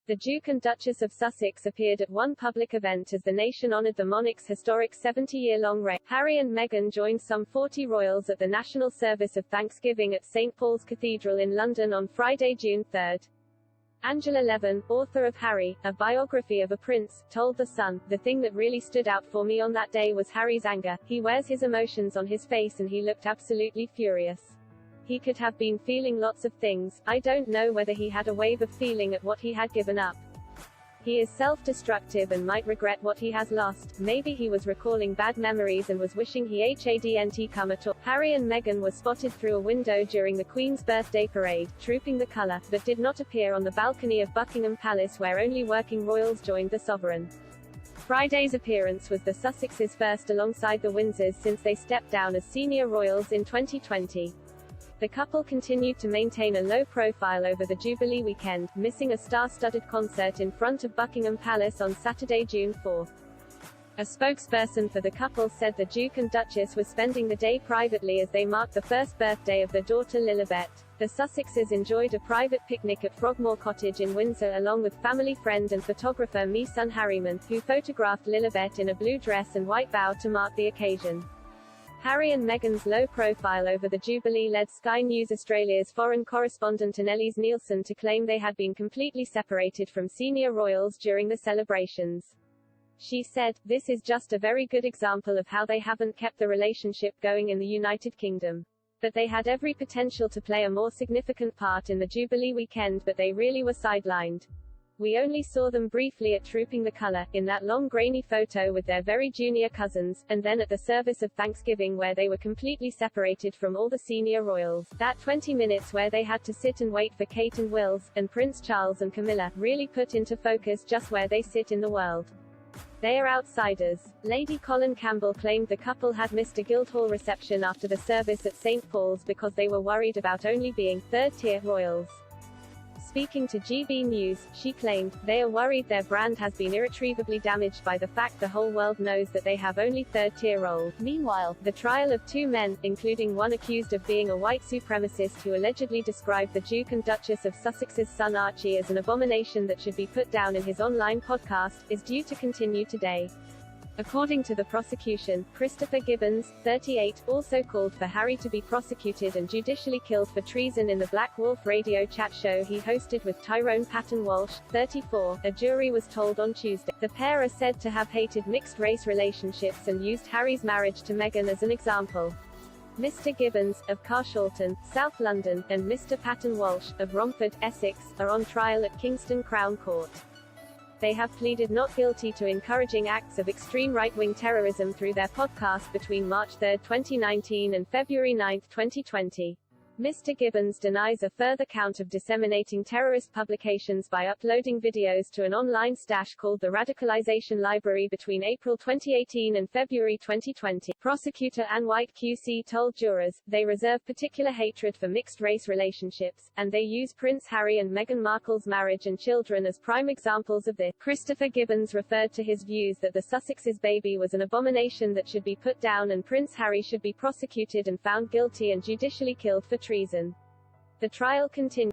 The Duke and Duchess of Sussex appeared at one public event as the nation honoured the monarch's historic 70-year-long reign. Harry and Meghan joined some 40 royals at the national service of Thanksgiving at St Paul's Cathedral in London on Friday, June 3. Angela Levin, author of Harry, a biography of a prince, told The Sun, "The thing that really stood out for me on that day was Harry's anger. He wears his emotions on his face and he looked absolutely furious. He could have been feeling lots of things. I don't know whether he had a wave of feeling at what he had given up. He is self-destructive and might regret what he has lost. Maybe he was recalling bad memories and was wishing he hadn't come at all." Harry and Meghan were spotted through a window during the Queen's birthday parade, trooping the colour, but did not appear on the balcony of Buckingham Palace where only working royals joined the sovereign. Friday's appearance was the Sussexes' first alongside the Windsors since they stepped down as senior royals in 2020. The couple continued to maintain a low profile over the Jubilee weekend, missing a star-studded concert in front of Buckingham Palace on Saturday, June 4. A spokesperson for the couple said the Duke and Duchess were spending the day privately as they marked the first birthday of their daughter Lilibet. The Sussexes enjoyed a private picnic at Frogmore Cottage in Windsor along with family friend and photographer Misan Harriman, who photographed Lilibet in a blue dress and white bow to mark the occasion. Harry and Meghan's low profile over the Jubilee led Sky News Australia's foreign correspondent Annelies Nielsen to claim they had been completely separated from senior royals during the celebrations. She said, "This is just a very good example of how they haven't kept the relationship going in the United Kingdom. But they had every potential to play a more significant part in the Jubilee weekend, but they really were sidelined. We only saw them briefly at Trooping the Colour, in that long grainy photo with their very junior cousins, and then at the service of Thanksgiving where they were completely separated from all the senior royals. That 20 minutes where they had to sit and wait for Kate and Wills, and Prince Charles and Camilla, really put into focus just where they sit in the world. They are outsiders." Lady Colin Campbell claimed the couple had missed a Guildhall reception after the service at St Paul's because they were worried about only being third-tier royals. Speaking to GB News, she claimed, "They are worried their brand has been irretrievably damaged by the fact the whole world knows that they have only third-tier roles." Meanwhile, the trial of two men, including one accused of being a white supremacist who allegedly described the Duke and Duchess of Sussex's son Archie as an abomination that should be put down in his online podcast, is due to continue today. According to the prosecution, Christopher Gibbons, 38, also called for Harry to be prosecuted and judicially killed for treason in the Black Wolf radio chat show he hosted with Tyrone Patton Walsh, 34, a jury was told on Tuesday. The pair are said to have hated mixed-race relationships and used Harry's marriage to Meghan as an example. Mr. Gibbons, of Carshalton, South London, and Mr. Patton Walsh, of Romford, Essex, are on trial at Kingston Crown Court. They have pleaded not guilty to encouraging acts of extreme right-wing terrorism through their podcast between March 3, 2019 and February 9, 2020. Mr. Gibbons denies a further count of disseminating terrorist publications by uploading videos to an online stash called the Radicalization Library between April 2018 and February 2020. Prosecutor Ann White QC told jurors, "They reserve particular hatred for mixed-race relationships, and they use Prince Harry and Meghan Markle's marriage and children as prime examples of this." Christopher Gibbons referred to his views that the Sussexes' baby was an abomination that should be put down and Prince Harry should be prosecuted and found guilty and judicially killed for treason. The trial continued.